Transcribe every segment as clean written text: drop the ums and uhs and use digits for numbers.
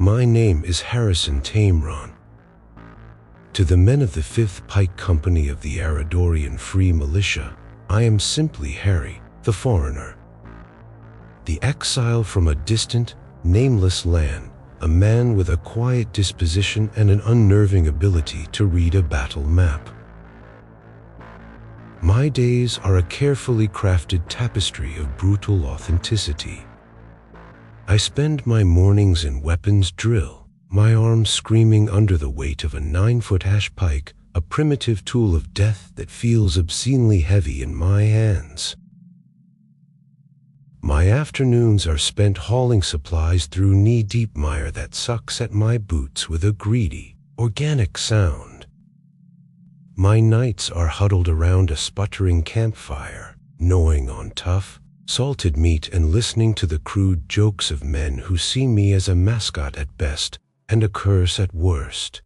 My name is Harrison Tameron. To the men of the 5th Pike Company of the Aradorian Free Militia, I am simply Harry, the foreigner. The exile from a distant, nameless land, a man with a quiet disposition and an unnerving ability to read a battle map. My days are a carefully crafted tapestry of brutal authenticity. I spend my mornings in weapons drill, my arms screaming under the weight of a 9-foot ash pike, a primitive tool of death that feels obscenely heavy in my hands. My afternoons are spent hauling supplies through knee-deep mire that sucks at my boots with a greedy, organic sound. My nights are huddled around a sputtering campfire, gnawing on tough, salted meat and listening to the crude jokes of men who see me as a mascot at best and a curse at worst.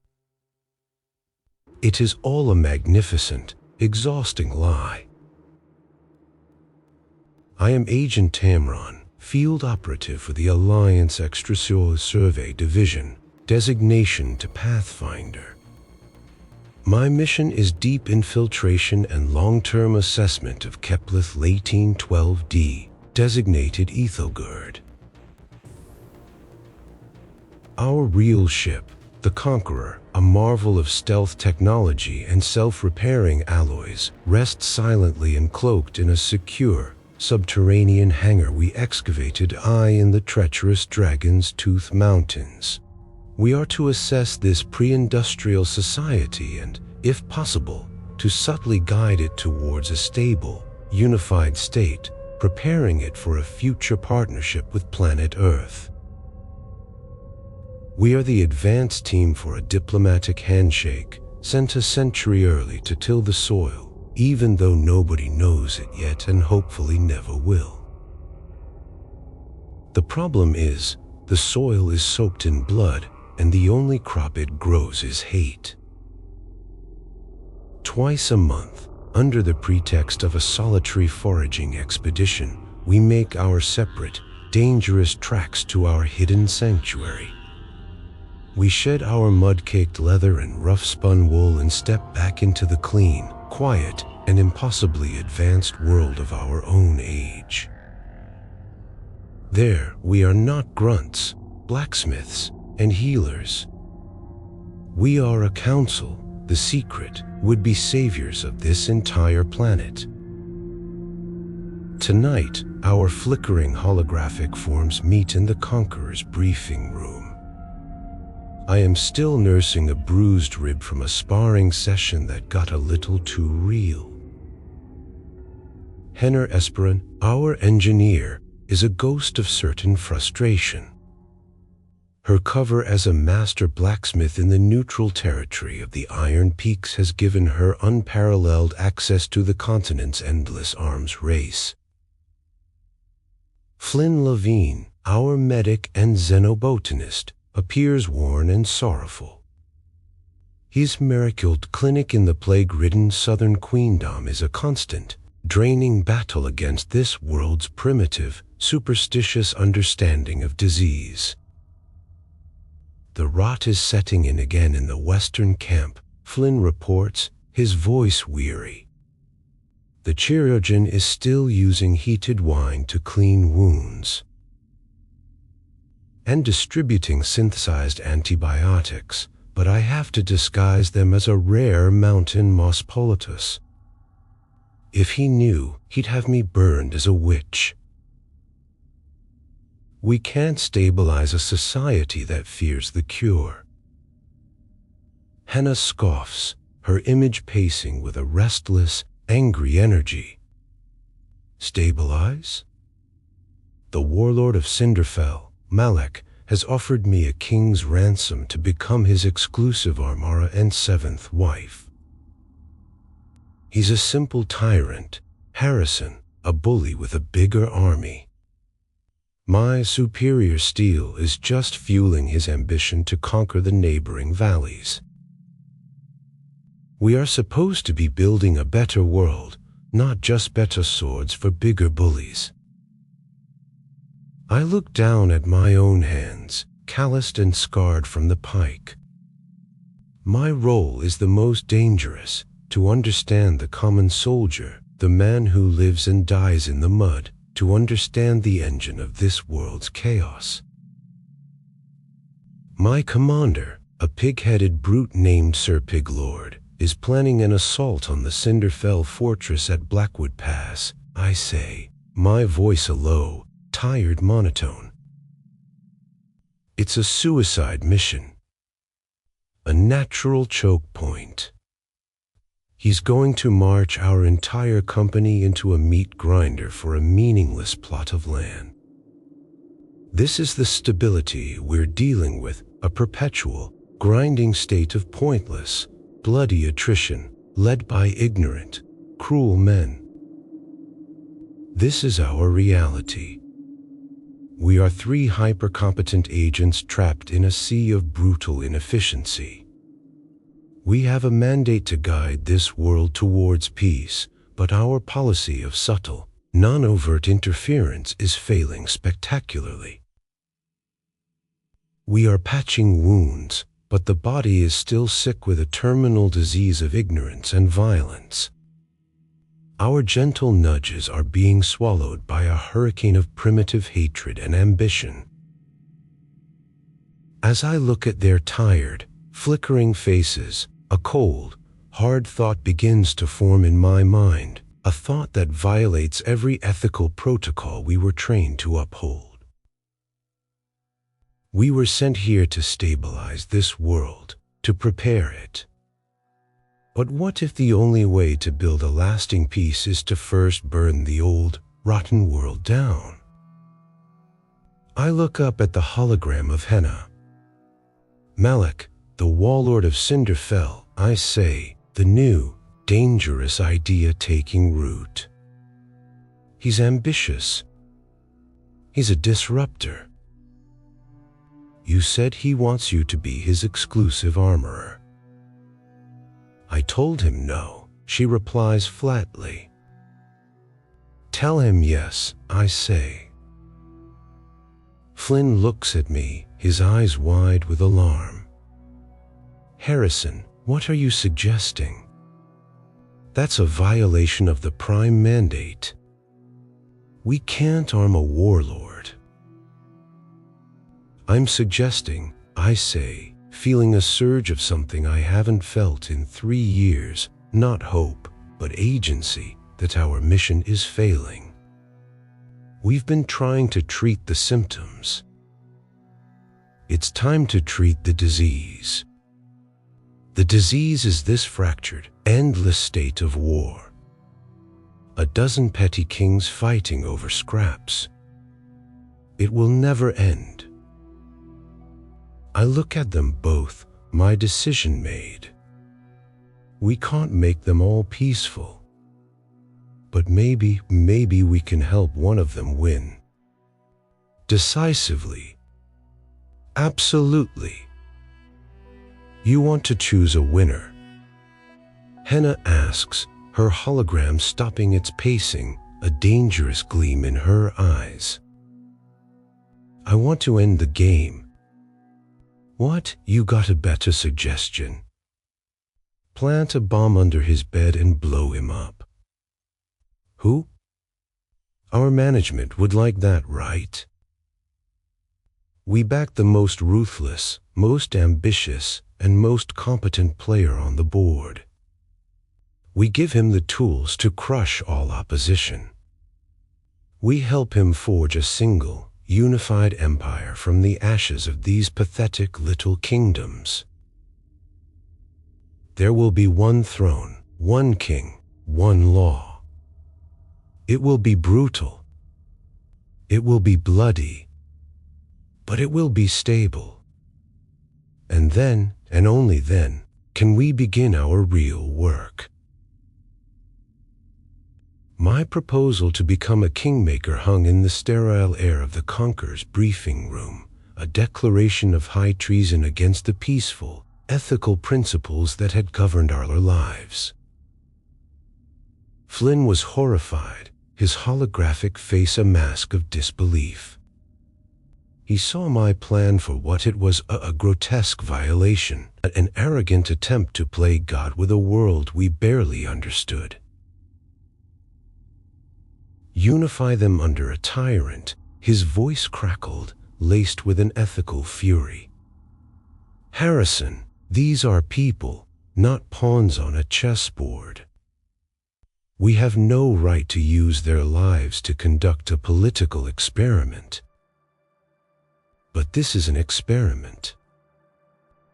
It is all a magnificent, exhausting lie. I am Agent Tameron, field operative for the Alliance Extrasolar Survey Division, designation to Pathfinder. My mission is deep infiltration and long-term assessment of Kepleth 1812D, designated Ethelgerd. Our real ship, the Conqueror, a marvel of stealth technology and self-repairing alloys, rests silently and cloaked in a secure, subterranean hangar we excavated in the treacherous Dragon's Tooth Mountains. We are to assess this pre-industrial society and, if possible, to subtly guide it towards a stable, unified state, preparing it for a future partnership with planet Earth. We are the advance team for a diplomatic handshake, sent a century early to till the soil, even though nobody knows it yet and hopefully never will. The problem is, the soil is soaked in blood, and the only crop it grows is hate. Twice a month, under the pretext of a solitary foraging expedition, we make our separate, dangerous tracks to our hidden sanctuary. We shed our mud-caked leather and rough-spun wool and step back into the clean, quiet, and impossibly advanced world of our own age. There, we are not grunts, blacksmiths, and healers. We are a council, the secret, would-be saviors of this entire planet. Tonight, our flickering holographic forms meet in the Conqueror's briefing room. I am still nursing a bruised rib from a sparring session that got a little too real. Henner Esperon, our engineer, is a ghost of certain frustration. Her cover as a master blacksmith in the neutral territory of the Iron Peaks has given her unparalleled access to the continent's endless arms race. Flynn Levine, our medic and xenobotanist, appears worn and sorrowful. His miracled clinic in the plague-ridden southern queendom is a constant, draining battle against this world's primitive, superstitious understanding of disease. The rot is setting in again in the western camp, Flynn reports, his voice weary. The chirurgeon is still using heated wine to clean wounds and distributing synthesized antibiotics, but I have to disguise them as a rare mountain moss politus. If he knew, he'd have me burned as a witch. We can't stabilize a society that fears the cure. Hannah scoffs, her image pacing with a restless, angry energy. Stabilize? The warlord of Cinderfell, Malek, has offered me a king's ransom to become his exclusive Armara and 7th wife. He's a simple tyrant, Harrison, a bully with a bigger army. My superior steel is just fueling his ambition to conquer the neighboring valleys. We are supposed to be building a better world, not just better swords for bigger bullies. I look down at my own hands, calloused and scarred from the pike. My role is the most dangerous, to understand the common soldier, the man who lives and dies in the mud, to understand the engine of this world's chaos. My commander, a pig-headed brute named Sir Piglord, is planning an assault on the Cinderfell fortress at Blackwood Pass, I say, my voice a low, tired monotone. It's a suicide mission. A natural choke point. He's going to march our entire company into a meat grinder for a meaningless plot of land. This is the stability we're dealing with, a perpetual, grinding state of pointless, bloody attrition, led by ignorant, cruel men. This is our reality. We are 3 hyper-competent agents trapped in a sea of brutal inefficiency. We have a mandate to guide this world towards peace, but our policy of subtle, non-overt interference is failing spectacularly. We are patching wounds, but the body is still sick with a terminal disease of ignorance and violence. Our gentle nudges are being swallowed by a hurricane of primitive hatred and ambition. As I look at their tired, flickering faces, a cold, hard thought begins to form in my mind, a thought that violates every ethical protocol we were trained to uphold. We were sent here to stabilize this world, to prepare it. But what if the only way to build a lasting peace is to first burn the old, rotten world down? I look up at the hologram of Henna. Malak, the warlord of Cinderfell, I say, the new, dangerous idea taking root. He's ambitious. He's a disruptor. You said he wants you to be his exclusive armorer. I told him no, she replies flatly. Tell him yes, I say. Flynn looks at me, his eyes wide with alarm. Harrison, what are you suggesting? That's a violation of the Prime Mandate. We can't arm a warlord. I'm suggesting, I say, feeling a surge of something I haven't felt in 3 years, not hope, but agency, that our mission is failing. We've been trying to treat the symptoms. It's time to treat the disease. The disease is this fractured, endless state of war. A dozen petty kings fighting over scraps. It will never end. I look at them both, my decision made. We can't make them all peaceful. But maybe we can help one of them win. Decisively. Absolutely. You want to choose a winner? Henna asks, her hologram stopping its pacing, a dangerous gleam in her eyes. I want to end the game. What? You got a better suggestion. Plant a bomb under his bed and blow him up. Who? Our management would like that, right? We back the most ruthless, most ambitious, and most competent player on the board. We give him the tools to crush all opposition. We help him forge a single, unified empire from the ashes of these pathetic little kingdoms. There will be one throne, one king, one law. It will be brutal. It will be bloody. But it will be stable. And then, and only then, can we begin our real work. My proposal to become a kingmaker hung in the sterile air of the Conqueror's briefing room, a declaration of high treason against the peaceful, ethical principles that had governed our lives. Flynn was horrified, his holographic face a mask of disbelief. He saw my plan for what it was, a grotesque violation, an arrogant attempt to play God with a world we barely understood. Unify them under a tyrant, his voice crackled, laced with an ethical fury. Harrison, these are people, not pawns on a chessboard. We have no right to use their lives to conduct a political experiment. But this is an experiment.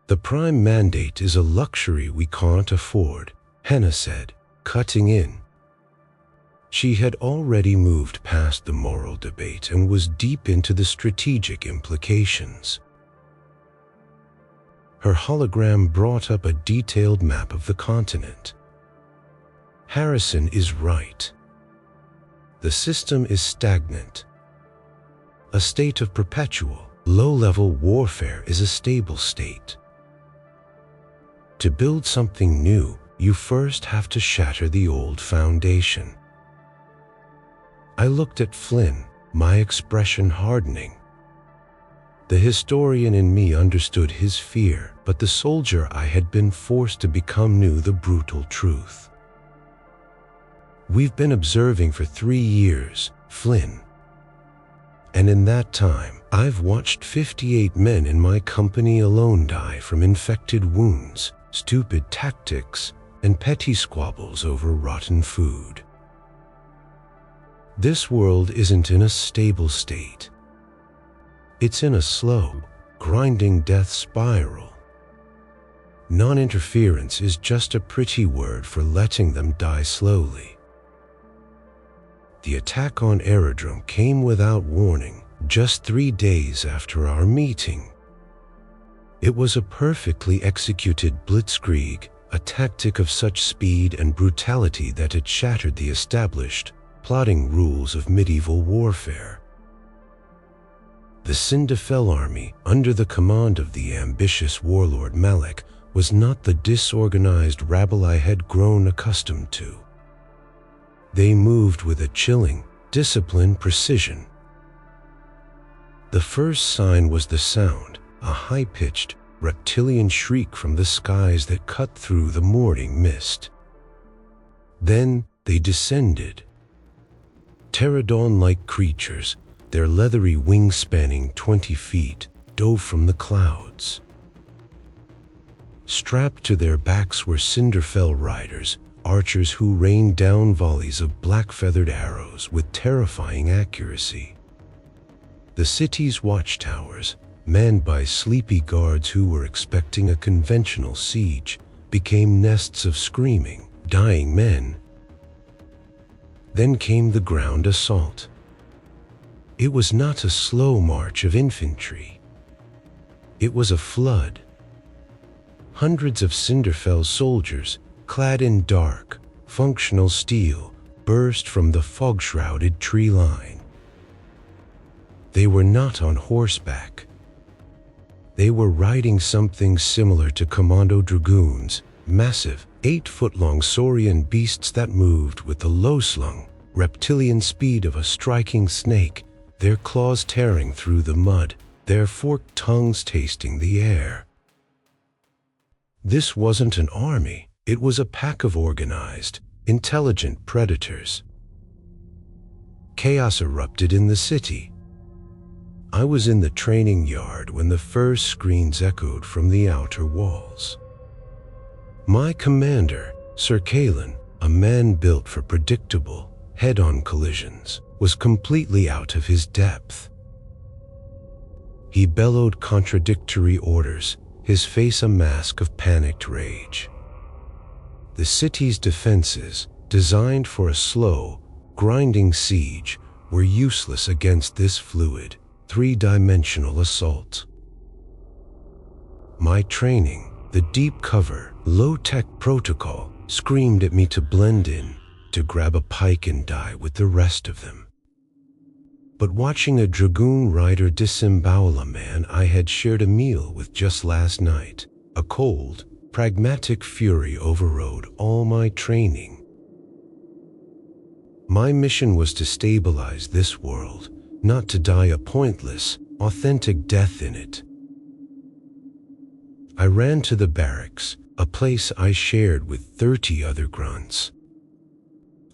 The prime mandate is a luxury we can't afford, Hannah said, cutting in. She had already moved past the moral debate and was deep into the strategic implications. Her hologram brought up a detailed map of the continent. Harrison is right. The system is stagnant. A state of perpetual, low-level warfare is a stable state. To build something new, you first have to shatter the old foundation. I looked at Flynn, my expression hardening. The historian in me understood his fear, but the soldier I had been forced to become knew the brutal truth. We've been observing for 3 years, Flynn. And in that time, I've watched 58 men in my company alone die from infected wounds, stupid tactics, and petty squabbles over rotten food. This world isn't in a stable state. It's in a slow, grinding death spiral. Non-interference is just a pretty word for letting them die slowly. The attack on Aerodrome came without warning, just 3 days after our meeting. It was a perfectly executed blitzkrieg, a tactic of such speed and brutality that it shattered the established, plotting rules of medieval warfare. The Sindafel army, under the command of the ambitious warlord Malek, was not the disorganized rabble I had grown accustomed to. They moved with a chilling, disciplined precision. The first sign was the sound, a high-pitched, reptilian shriek from the skies that cut through the morning mist. Then they descended. Pterodon-like creatures, their leathery wings spanning 20 feet, dove from the clouds. Strapped to their backs were Cinderfell riders, archers who rained down volleys of black-feathered arrows with terrifying accuracy. The city's watchtowers, manned by sleepy guards who were expecting a conventional siege, became nests of screaming, dying men. Then came the ground assault. It was not a slow march of infantry. It was a flood. Hundreds of Cinderfell soldiers, clad in dark, functional steel, burst from the fog-shrouded tree line. They were not on horseback. They were riding something similar to commando dragoons, massive, 8-foot-long saurian beasts that moved with the low-slung, reptilian speed of a striking snake, their claws tearing through the mud, their forked tongues tasting the air. This wasn't an army. It was a pack of organized, intelligent predators. Chaos erupted in the city. I was in the training yard when the first screams echoed from the outer walls. My commander, Sir Kalen, a man built for predictable, head-on collisions, was completely out of his depth. He bellowed contradictory orders, his face a mask of panicked rage. The city's defenses, designed for a slow, grinding siege, were useless against this fluid, 3-dimensional assault. My training, the deep cover, low-tech protocol, screamed at me to blend in, to grab a pike and die with the rest of them. But watching a dragoon rider disembowel a man I had shared a meal with just last night, a cold, pragmatic fury overrode all my training. My mission was to stabilize this world, not to die a pointless, authentic death in it. I ran to the barracks, a place I shared with 30 other grunts.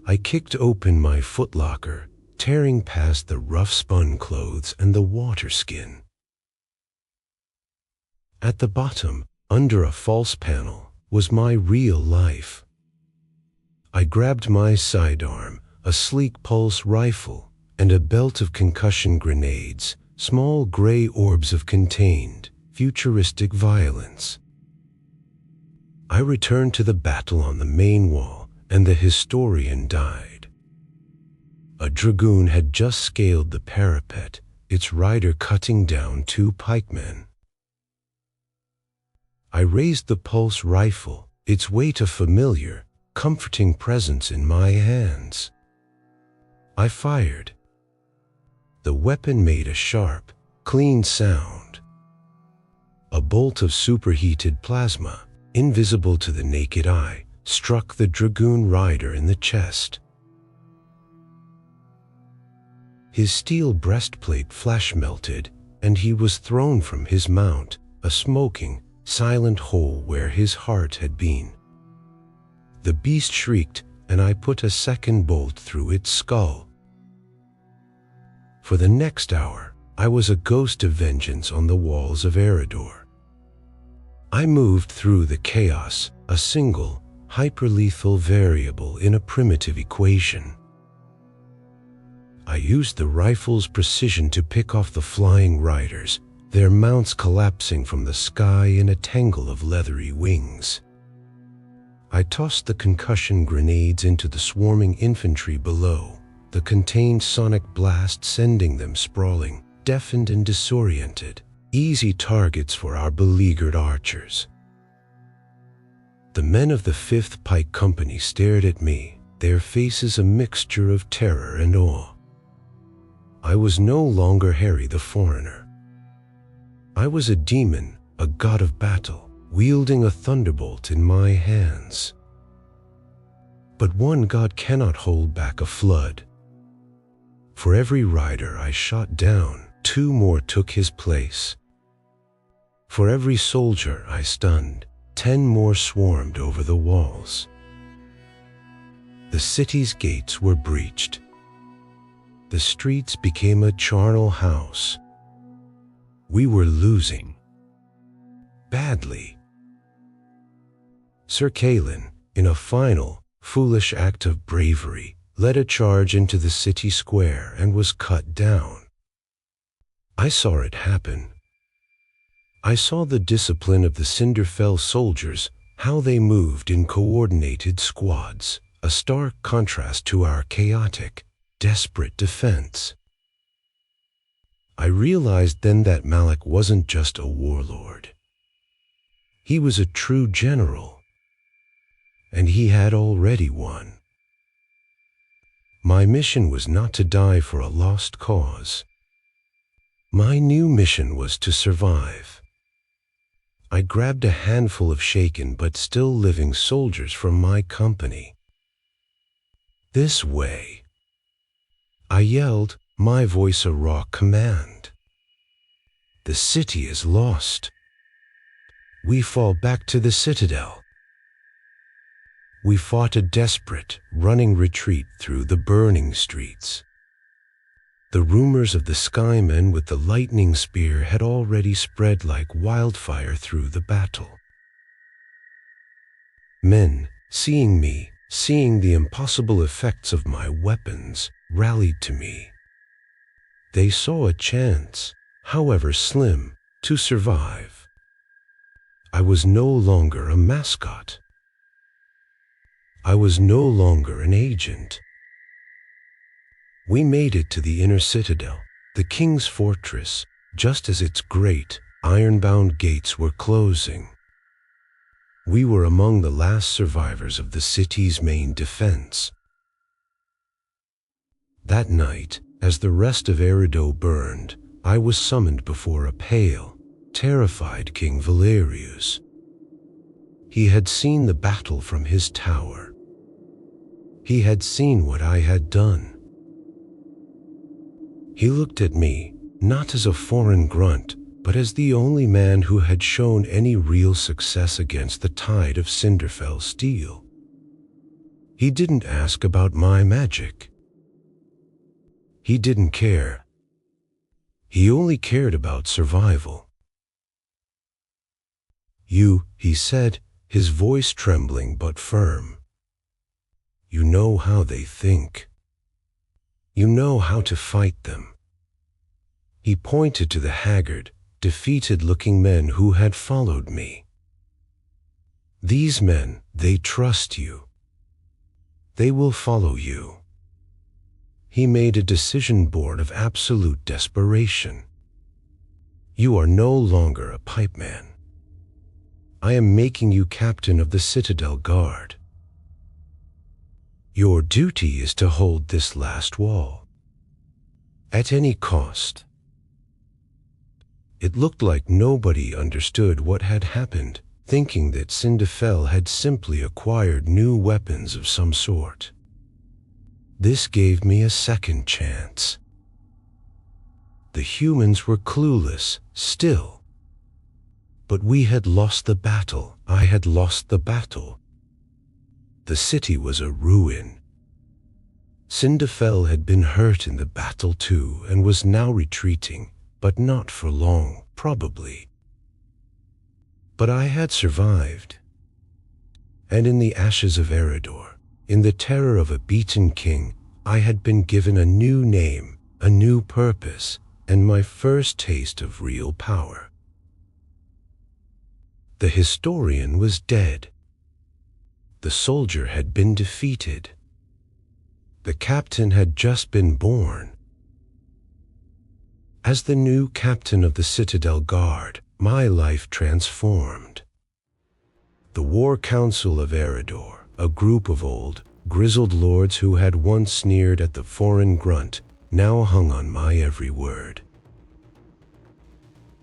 I kicked open my footlocker, tearing past the rough-spun clothes and the water skin. At the bottom, under a false panel, was my real life. I grabbed my sidearm, a sleek pulse rifle, and a belt of concussion grenades, small gray orbs of contained, futuristic violence. I returned to the battle on the main wall, and the historian died. A dragoon had just scaled the parapet, its rider cutting down 2 pikemen. I raised the pulse rifle, its weight a familiar, comforting presence in my hands. I fired. The weapon made a sharp, clean sound. A bolt of superheated plasma, invisible to the naked eye, struck the dragoon rider in the chest. His steel breastplate flash melted, and he was thrown from his mount, a smoking, silent hole where his heart had been. The beast shrieked, and I put a second bolt through its skull. For the next hour, I was a ghost of vengeance on the walls of Eridor. I moved through the chaos, a single, hyperlethal variable in a primitive equation. I used the rifle's precision to pick off the flying riders, their mounts collapsing from the sky in a tangle of leathery wings. I tossed the concussion grenades into the swarming infantry below, the contained sonic blast sending them sprawling, deafened and disoriented, easy targets for our beleaguered archers. The men of the 5th Pike Company stared at me, their faces a mixture of terror and awe. I was no longer Harry the Foreigner. I was a demon, a god of battle, wielding a thunderbolt in my hands. But one god cannot hold back a flood. For every rider I shot down, 2 more took his place. For every soldier I stunned, 10 more swarmed over the walls. The city's gates were breached. The streets became a charnel house. We were losing. Badly. Sir Kalin, in a final, foolish act of bravery, led a charge into the city square and was cut down. I saw it happen. I saw the discipline of the Cinderfell soldiers, how they moved in coordinated squads, a stark contrast to our chaotic, desperate defense. I realized then that Malik wasn't just a warlord. He was a true general, and he had already won. My mission was not to die for a lost cause. My new mission was to survive. I grabbed a handful of shaken but still living soldiers from my company. This way. I yelled, my voice a raw command. The city is lost. We fall back to the citadel. We fought a desperate, running retreat through the burning streets. The rumors of the Skymen with the lightning spear had already spread like wildfire through the battle. Men, seeing me, seeing the impossible effects of my weapons, rallied to me. They saw a chance, however slim, to survive. I was no longer a mascot. I was no longer an agent. We made it to the inner citadel, the king's fortress, just as its great, iron-bound gates were closing. We were among the last survivors of the city's main defense. That night, as the rest of Erido burned, I was summoned before a pale, terrified King Valerius. He had seen the battle from his tower. He had seen what I had done. He looked at me, not as a foreign grunt, but as the only man who had shown any real success against the tide of Cinderfell steel. He didn't ask about my magic. He didn't care. He only cared about survival. "You," he said, his voice trembling but firm. "You know how they think. You know how to fight them." He pointed to the haggard, defeated-looking men who had followed me. "These men, they trust you. They will follow you." He made a decision born of absolute desperation. "You are no longer a pipeman. I am making you captain of the Citadel Guard. Your duty is to hold this last wall, at any cost." It looked like nobody understood what had happened, thinking that Cinderfell had simply acquired new weapons of some sort. This gave me a second chance. The humans were clueless, still. But we had lost the battle. I had lost the battle. The city was a ruin. Cinderfell had been hurt in the battle too and was now retreating, but not for long, probably. But I had survived. And in the ashes of Eredor, in the terror of a beaten king, I had been given a new name, a new purpose, and my first taste of real power. The historian was dead. The soldier had been defeated. The captain had just been born. As the new captain of the Citadel Guard, my life transformed. The War Council of Eredor, a group of old, grizzled lords who had once sneered at the foreign grunt, now hung on my every word.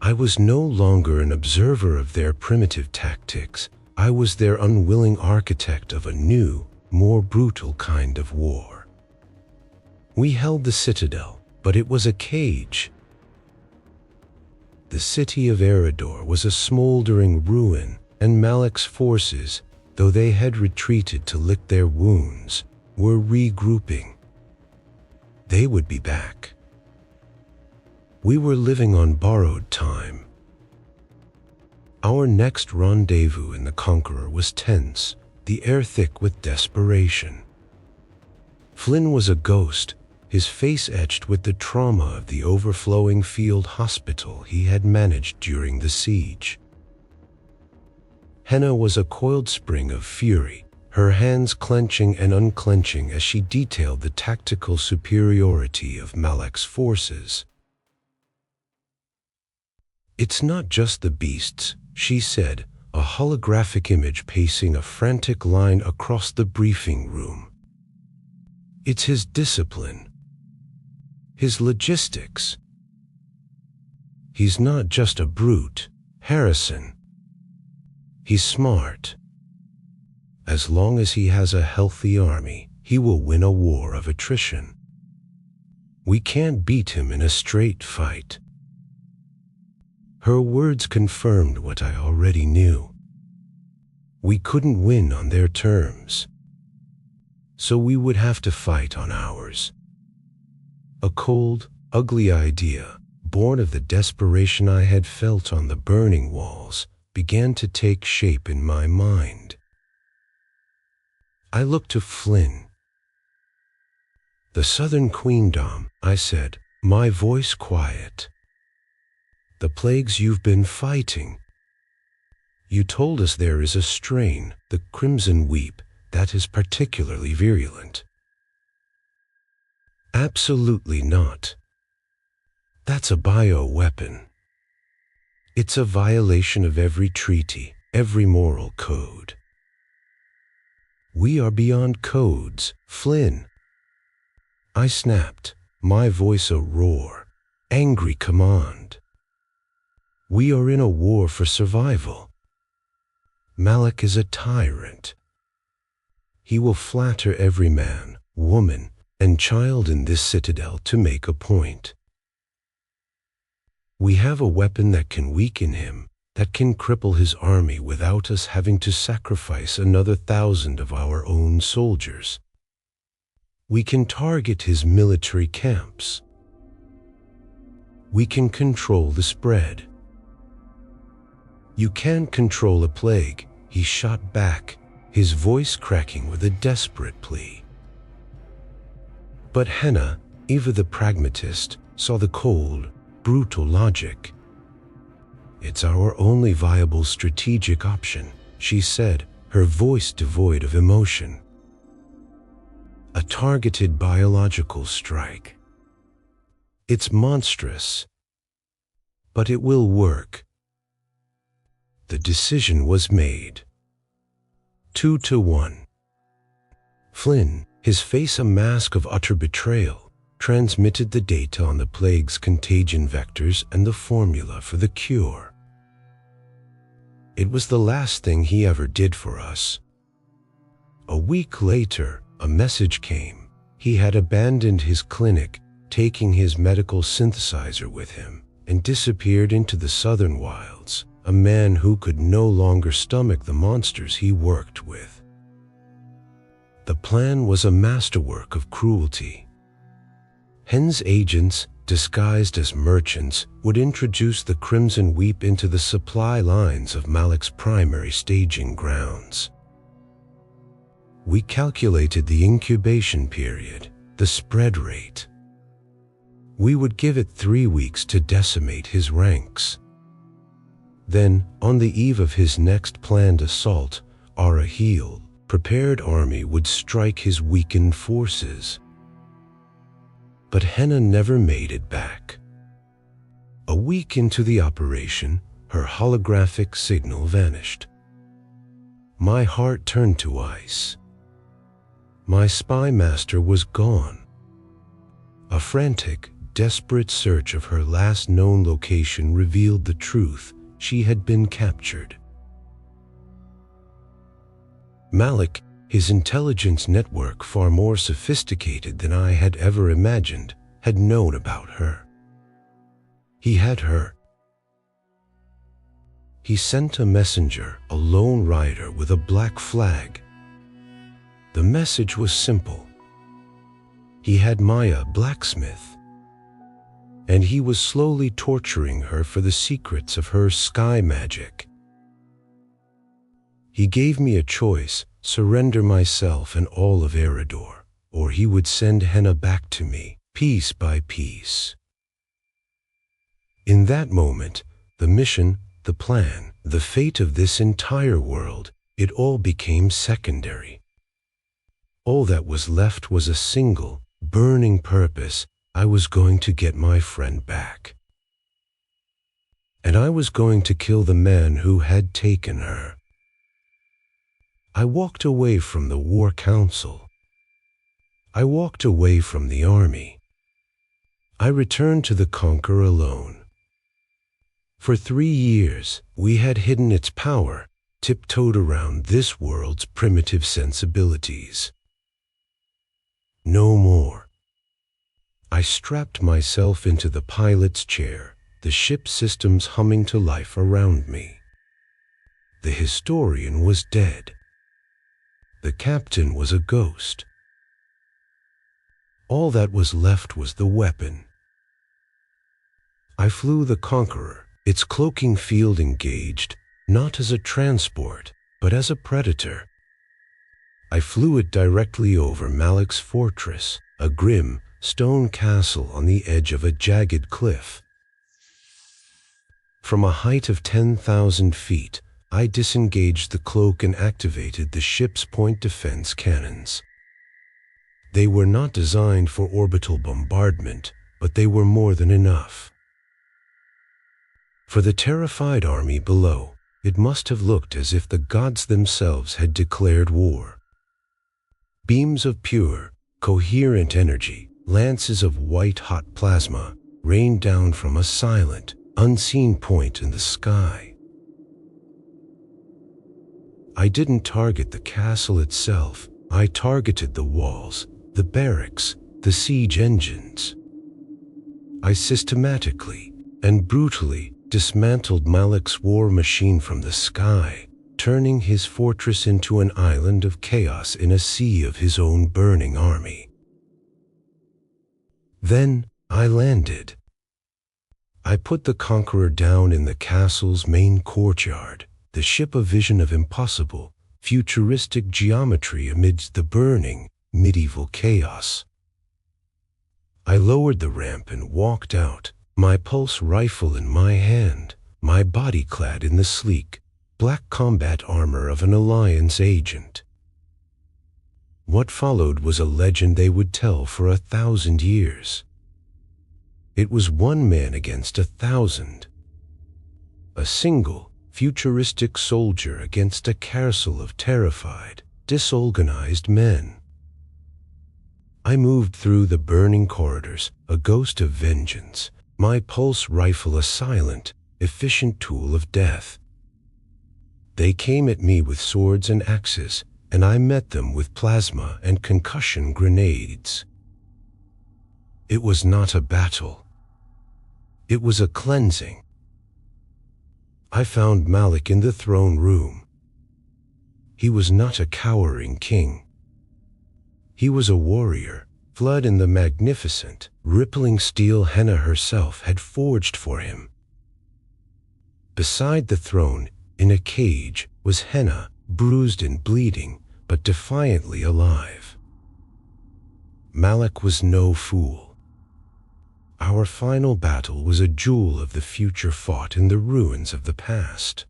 I was no longer an observer of their primitive tactics. I was their unwilling architect of a new, more brutal kind of war. We held the citadel, but it was a cage. The city of Eredor was a smoldering ruin, and Malek's forces, though they had retreated to lick their wounds, were regrouping. They would be back. We were living on borrowed time. Our next rendezvous in the Conqueror was tense, the air thick with desperation. Flynn was a ghost, his face etched with the trauma of the overflowing field hospital he had managed during the siege. Henna was a coiled spring of fury, her hands clenching and unclenching as she detailed the tactical superiority of Malek's forces. "It's not just the beasts," she said, a holographic image pacing a frantic line across the briefing room. "It's his discipline, his logistics. He's not just a brute, Harrison. He's smart. As long as he has a healthy army, he will win a war of attrition. We can't beat him in a straight fight." Her words confirmed what I already knew. We couldn't win on their terms, so we would have to fight on ours. A cold, ugly idea, born of the desperation I had felt on the burning walls, began to take shape in my mind. I looked to Flynn. "The Southern Queendom," I said, my voice quiet. "The plagues you've been fighting. You told us there is a strain, the Crimson Weep, that is particularly virulent." "Absolutely not. That's a bioweapon. It's a violation of every treaty, every moral code." "We are beyond codes, Flynn." I snapped, my voice a roar, angry command. "We are in a war for survival. Malek is a tyrant. He will flatter every man, woman, and child in this citadel to make a point. We have a weapon that can weaken him, that can cripple his army without us having to sacrifice another 1,000 of our own soldiers. We can target his military camps. We can control the spread. You can't control a plague, he shot back, his voice cracking with a desperate plea. But Henna, Eva the pragmatist, saw the cold, brutal logic. It's our only viable strategic option, she said, her voice devoid of emotion. A targeted biological strike. It's monstrous, but it will work. The decision was made. 2-1. Flynn, his face a mask of utter betrayal, transmitted the data on the plague's contagion vectors and the formula for the cure. It was the last thing he ever did for us. A week later, a message came. He had abandoned his clinic, taking his medical synthesizer with him, and disappeared into the southern wilds, a man who could no longer stomach the monsters he worked with. The plan was a masterwork of cruelty. Hen's agents, disguised as merchants, would introduce the Crimson Weep into the supply lines of Malik's primary staging grounds. We calculated the incubation period, the spread rate. We would give it 3 weeks to decimate his ranks. Then, on the eve of his next planned assault, our healed, prepared army would strike his weakened forces. But Henna never made it back. A week into the operation, her holographic signal vanished. My heart turned to ice. My spy master was gone. A frantic, desperate search of her last known location revealed the truth: she had been captured. Malik, his intelligence network far more sophisticated than I had ever imagined, had known about her. He had her. He sent a messenger, a lone rider with a black flag. The message was simple. He had Maya blacksmith, and he was slowly torturing her for the secrets of her sky magic. He gave me a choice: surrender myself and all of Eridor, or he would send Henna back to me, piece by piece. In that moment, the mission, the plan, the fate of this entire world, it all became secondary. All that was left was a single, burning purpose: I was going to get my friend back. And I was going to kill the man who had taken her. I walked away from the War Council. I walked away from the army. I returned to the Conquer alone. For 3 years, we had hidden its power, tiptoed around this world's primitive sensibilities. No more. I strapped myself into the pilot's chair, the ship systems humming to life around me. The historian was dead. The captain was a ghost. All that was left was the weapon. I flew the Conqueror, its cloaking field engaged, not as a transport, but as a predator. I flew it directly over Malik's fortress, a grim, stone castle on the edge of a jagged cliff. From a height of 10,000 feet, I disengaged the cloak and activated the ship's point defense cannons. They were not designed for orbital bombardment, but they were more than enough. For the terrified army below, it must have looked as if the gods themselves had declared war. Beams of pure, coherent energy, lances of white-hot plasma, rained down from a silent, unseen point in the sky. I didn't target the castle itself. I targeted the walls, the barracks, the siege engines. I systematically, and brutally dismantled Malak's war machine from the sky, turning his fortress into an island of chaos in a sea of his own burning army. Then I landed. I put the conqueror down in the castle's main courtyard, the ship a vision of impossible, futuristic geometry amidst the burning, medieval chaos. I lowered the ramp and walked out, my pulse rifle in my hand, my body clad in the sleek, black combat armor of an Alliance agent. What followed was a legend they would tell for 1,000 years. It was one man against 1,000. A single, futuristic soldier against a castle of terrified, disorganized men. I moved through the burning corridors, a ghost of vengeance, my pulse rifle a silent, efficient tool of death. They came at me with swords and axes, and I met them with plasma and concussion grenades. It was not a battle. It was a cleansing. I found Malak in the throne room. He was not a cowering king. He was a warrior, flood in the magnificent, rippling steel Henna herself had forged for him. Beside the throne, in a cage, was Henna, bruised and bleeding, but defiantly alive. Malak was no fool. Our final battle was a jewel of the future fought in the ruins of the past.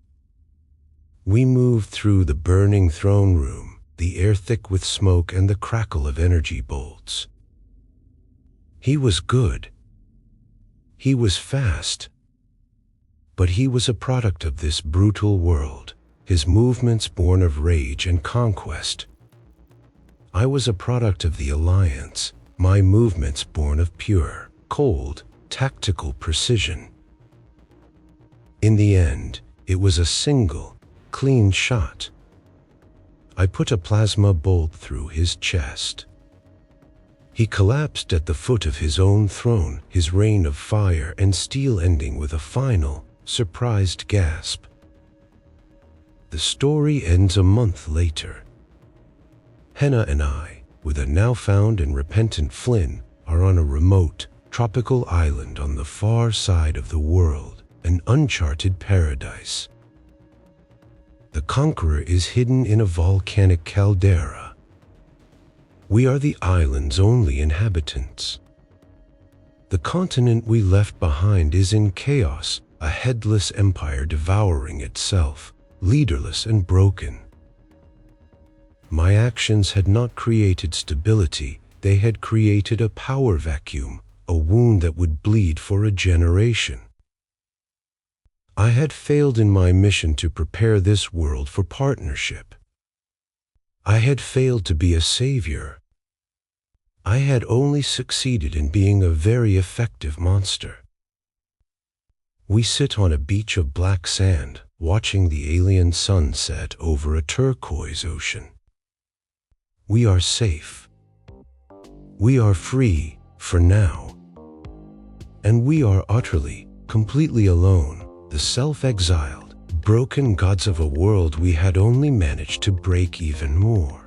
We moved through the burning throne room, the air thick with smoke and the crackle of energy bolts. He was good. He was fast. But he was a product of this brutal world, his movements born of rage and conquest. I was a product of the Alliance, my movements born of pure, cold, tactical precision. In the end, it was a single, clean shot. I put a plasma bolt through his chest. He collapsed at the foot of his own throne, his reign of fire and steel ending with a final, surprised gasp. The story ends a month later. Henna and I, with a now found and repentant Flynn, are on a remote, tropical island on the far side of the world, an uncharted paradise. The conqueror is hidden in a volcanic caldera. We are the island's only inhabitants. The continent we left behind is in chaos, a headless empire devouring itself, leaderless and broken. My actions had not created stability, they had created a power vacuum, a wound that would bleed for a generation. I had failed in my mission to prepare this world for partnership. I had failed to be a savior. I had only succeeded in being a very effective monster. We sit on a beach of black sand, watching the alien sun set over a turquoise ocean. We are safe. We are free, for now. And we are utterly, completely alone, the self-exiled, broken gods of a world we had only managed to break even more.